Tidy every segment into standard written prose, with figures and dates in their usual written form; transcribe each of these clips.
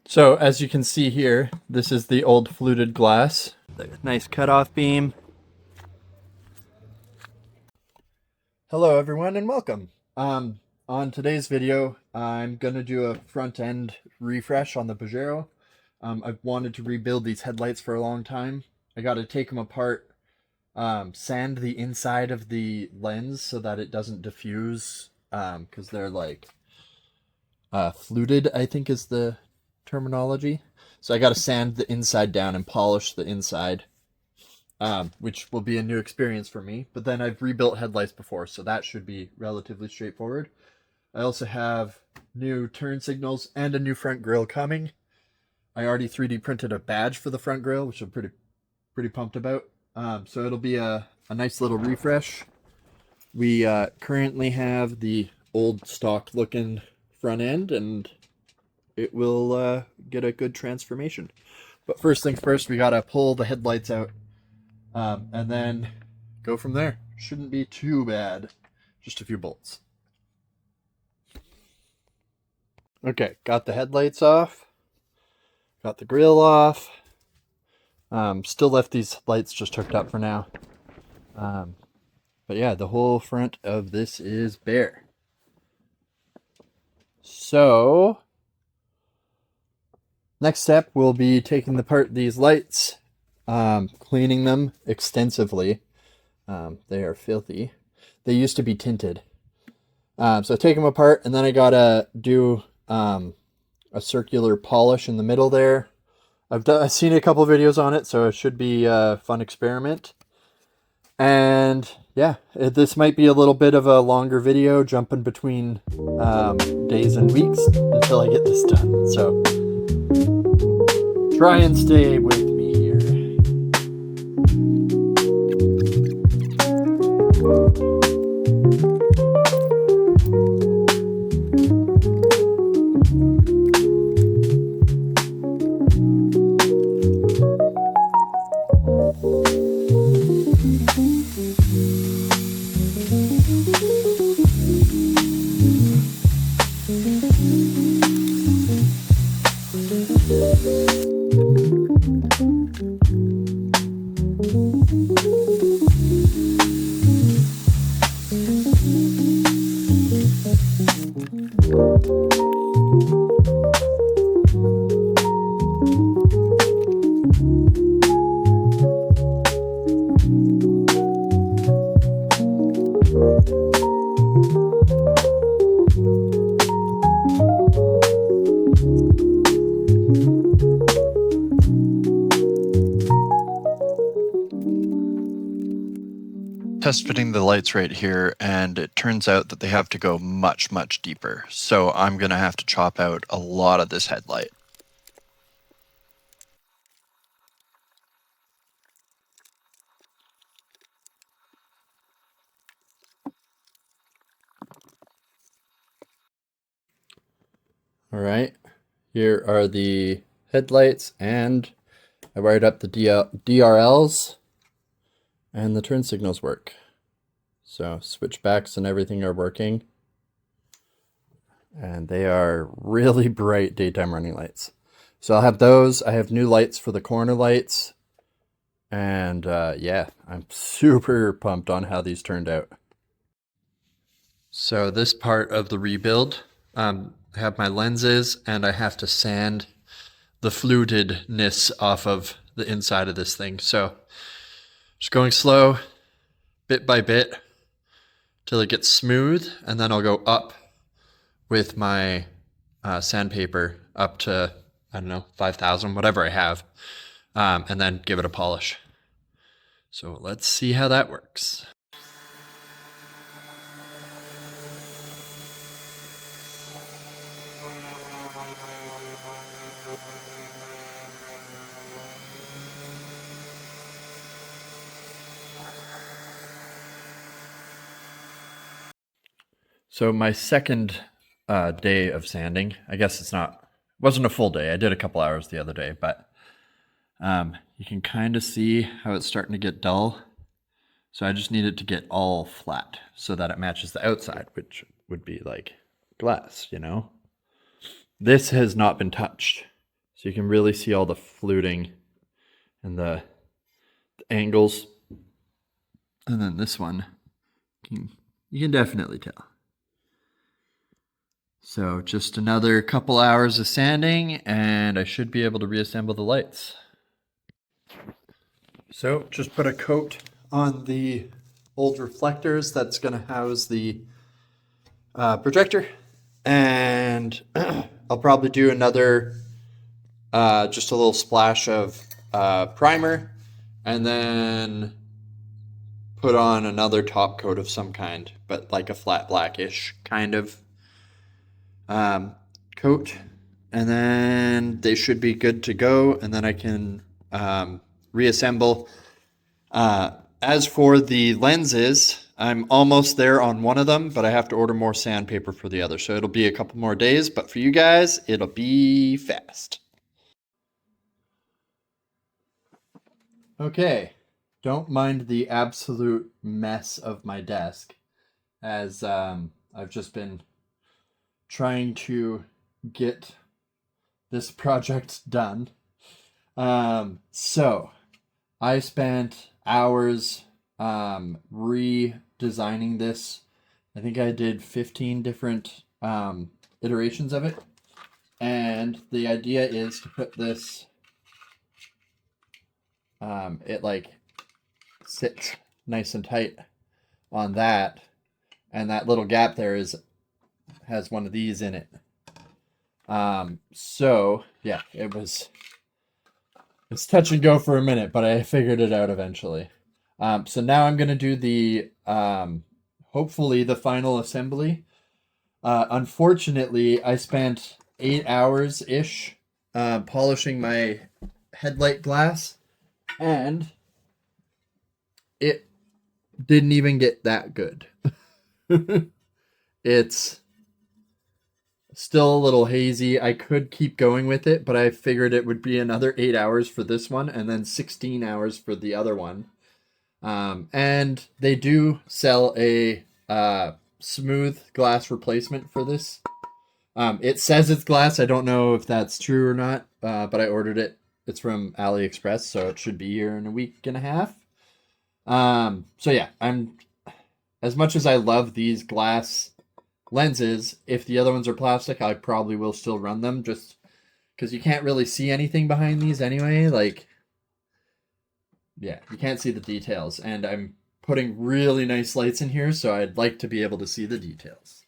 So as you can see here, this is the old fluted glass. Nice cutoff beam. Hello everyone and welcome. On today's video, I'm gonna do a front end refresh on the Pajero. I've wanted to rebuild these headlights for a long time. I gotta take them apart, sand the inside of the lens so that it doesn't diffuse, because they're like fluted, I think is the terminology. So I got to sand the inside down and polish the inside, which will be a new experience for me. But then I've rebuilt headlights before, so that should be relatively straightforward. I also have new turn signals and a new front grille coming. I already 3D printed a badge for the front grille, which I'm pretty pumped about. So it'll be a nice little refresh. We currently have the old stock looking front end, and it will get a good transformation. But first things first, we gotta pull the headlights out, and then go from there. Shouldn't be too bad. Just a few bolts. Okay, got the headlights off. Got the grille off. Still left these lights just hooked up for now. But yeah, the whole front of this is bare. So next step will be taking apart these lights, cleaning them extensively. They are filthy. They used to be tinted. So take them apart, and then I gotta do a circular polish in the middle there. I've seen a couple videos on it, so it should be a fun experiment. And yeah, this might be a little bit of a longer video, jumping between days and weeks until I get this done. So try and stay with me here. Test fitting the lights right here, and it turns out that they have to go much deeper. So I'm gonna have to chop out a lot of this headlight. All right, here are the headlights, and I wired up the DRLs, and the turn signals work. So switchbacks and everything are working, and they are really bright daytime running lights. So I'll have those. I have new lights for the corner lights, and yeah, I'm super pumped on how these turned out. So this part of the rebuild, I have my lenses, and I have to sand the flutedness off of the inside of this thing. So just going slow, bit by bit, till it gets smooth, and then I'll go up with my sandpaper up to, I don't know, 5,000, whatever I have, and then give it a polish. So let's see how that works. So my second day of sanding, I guess wasn't a full day. I did a couple hours the other day, but you can kind of see how it's starting to get dull. So I just need it to get all flat so that it matches the outside, which would be like glass, you know? This has not been touched. So you can really see all the fluting and the angles. And then this one, you can definitely tell. So just another couple hours of sanding and I should be able to reassemble the lights. So just put a coat on the old reflectors that's going to house the projector, and I'll probably do another just a little splash of primer, and then put on another top coat of some kind, but like a flat blackish kind of coat, and then they should be good to go, and then I can reassemble. As for the lenses, I'm almost there on one of them, but I have to order more sandpaper for the other. So it'll be a couple more days, but for you guys, it'll be fast. Okay, don't mind the absolute mess of my desk, as I've just been trying to get this project done. So I spent hours redesigning this. I think I did 15 different iterations of it. And the idea is to put this, it like sits nice and tight on that. And that little gap there has one of these in it. So yeah, it's touch and go for a minute, but I figured it out eventually. So now I'm going to do the, hopefully the final assembly. Unfortunately, I spent 8 hours-ish polishing my headlight glass, and it didn't even get that good. It's still a little hazy. I could keep going with it, but I figured it would be another 8 hours for this one and then 16 hours for the other one. And they do sell a smooth glass replacement for this. It says it's glass. I don't know if that's true or not, but I ordered it. It's from AliExpress, so it should be here in a week and a half. So yeah, as much as I love these glass lenses, if the other ones are plastic, I probably will still run them, just because you can't really see anything behind these anyway. Like, yeah, you can't see the details, and I'm putting really nice lights in here, so I'd like to be able to see the details.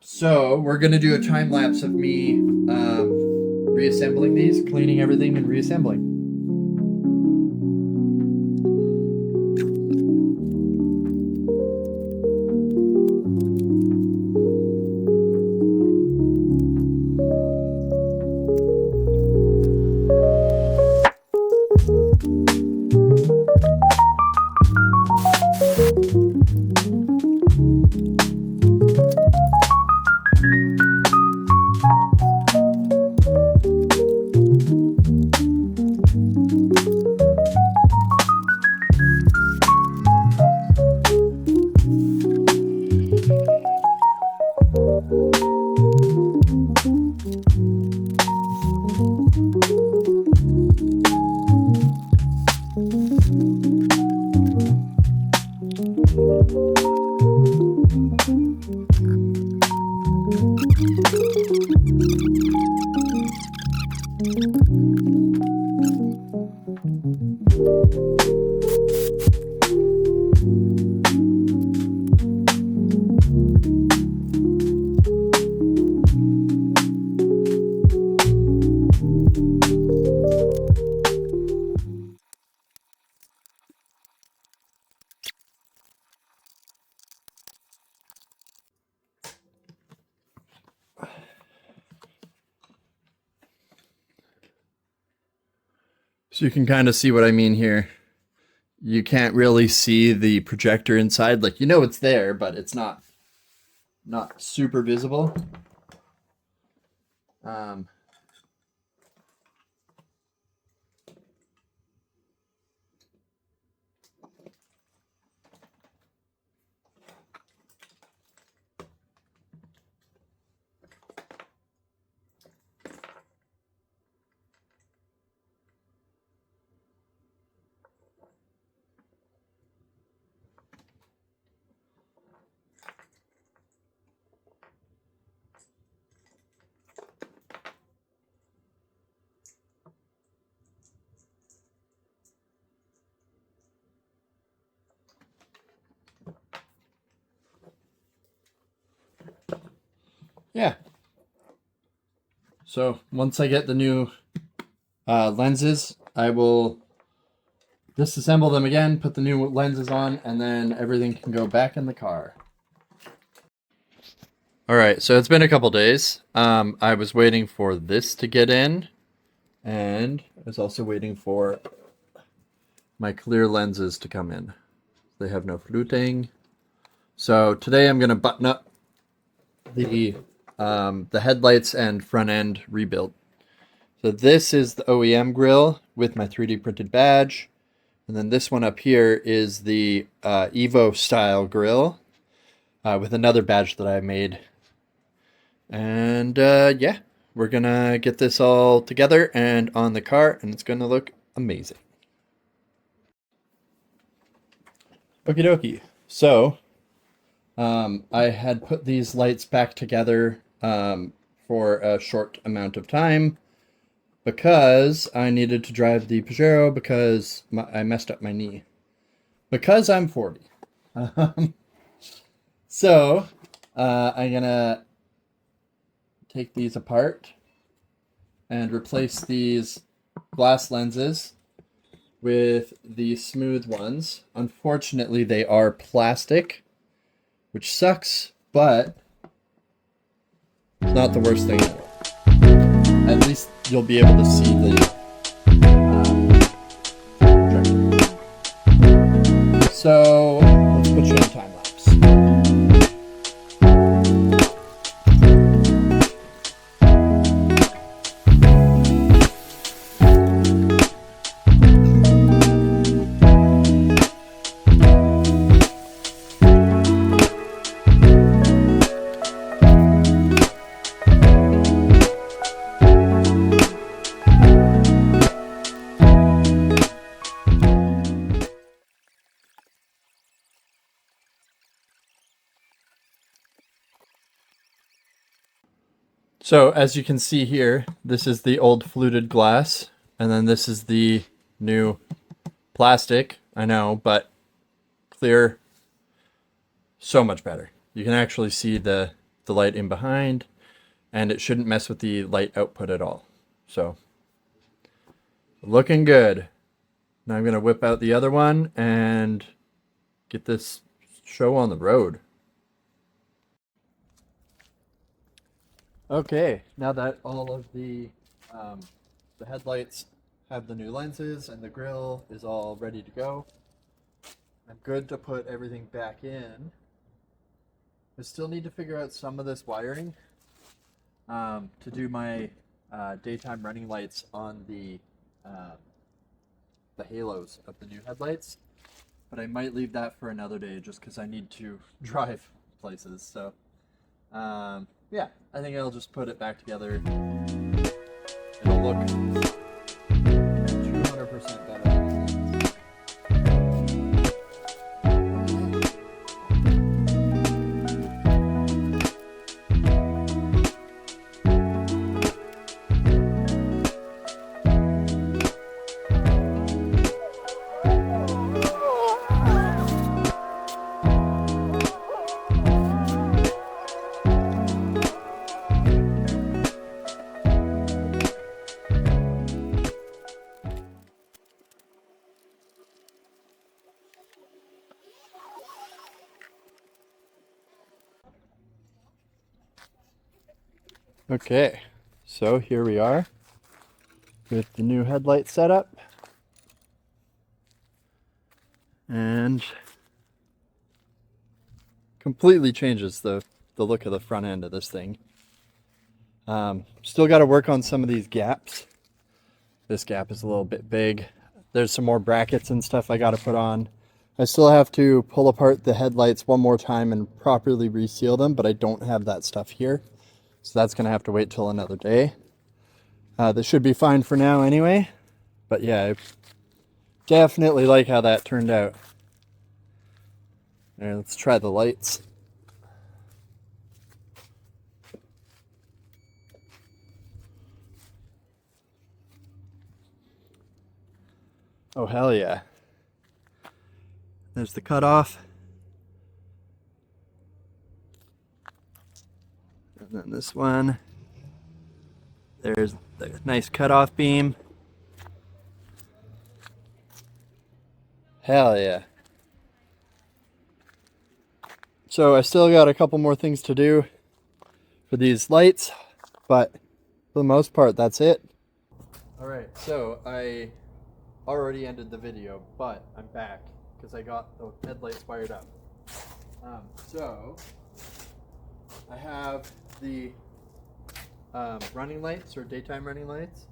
So we're gonna do a time lapse of me reassembling these, cleaning everything, and reassembling. So you can kind of see what I mean here. You can't really see the projector inside. Like, you know it's there, but it's not super visible. yeah. So once I get the new lenses, I will disassemble them again, put the new lenses on, and then everything can go back in the car. All right, so it's been a couple days. I was waiting for this to get in, and I was also waiting for my clear lenses to come in. They have no fluting. So today I'm going to button up the headlights and front end rebuild. So this is the OEM grill with my 3D printed badge. And then this one up here is the Evo style grill with another badge that I made. And yeah, we're going to get this all together and on the car, and it's going to look amazing. Okie dokie. So I had put these lights back together for a short amount of time because I needed to drive the Pajero because I messed up my knee. Because I'm 40. So I'm going to take these apart and replace these glass lenses with the smooth ones. Unfortunately, they are plastic, which sucks, but it's not the worst thing in the world. At least you'll be able to see the projector. So let's put you in time lapse. So as you can see here, this is the old fluted glass, and then this is the new plastic. I know, but clear, so much better. You can actually see the light in behind, and it shouldn't mess with the light output at all. So looking good. Now I'm going to whip out the other one and get this show on the road. Okay, now that all of the headlights have the new lenses and the grill is all ready to go, I'm good to put everything back in. I still need to figure out some of this wiring to do my daytime running lights on the halos of the new headlights, but I might leave that for another day just because I need to drive places. So yeah, I think I'll just put it back together. It'll look 200% better. Okay, so here we are with the new headlight setup, and completely changes the look of the front end of this thing. Still got to work on some of these gaps. This gap is a little bit big. There's some more brackets and stuff I got to put on. I still have to pull apart the headlights one more time and properly reseal them, but I don't have that stuff here. So that's going to have to wait till another day. This should be fine for now anyway. But yeah, I definitely like how that turned out. All right, let's try the lights. Oh, hell yeah. There's the cutoff. And then And this one, there's the nice cutoff beam. Hell yeah. So I still got a couple more things to do for these lights, but for the most part, that's it. All right, so I already ended the video, but I'm back because I got the headlights wired up. So I have the running lights, or daytime running lights.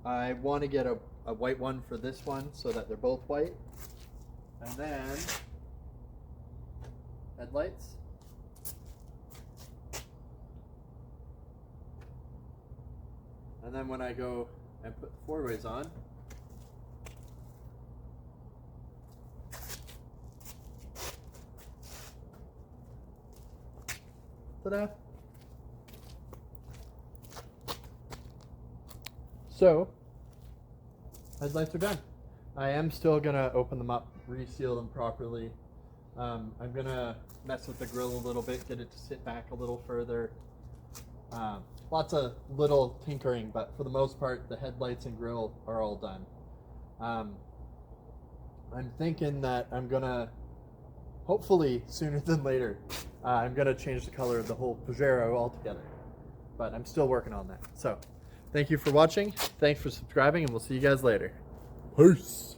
I want to get a white one for this one so that they're both white. And then headlights. And then when I go and put the four-ways on, ta-da! So, headlights are done. I am still gonna open them up, reseal them properly. I'm gonna mess with the grill a little bit, get it to sit back a little further. Lots of little tinkering, but for the most part, the headlights and grill are all done. I'm thinking that I'm gonna, hopefully sooner than later, I'm gonna change the color of the whole Pajero altogether. But I'm still working on that. So, thank you for watching, thanks for subscribing, and we'll see you guys later. Peace!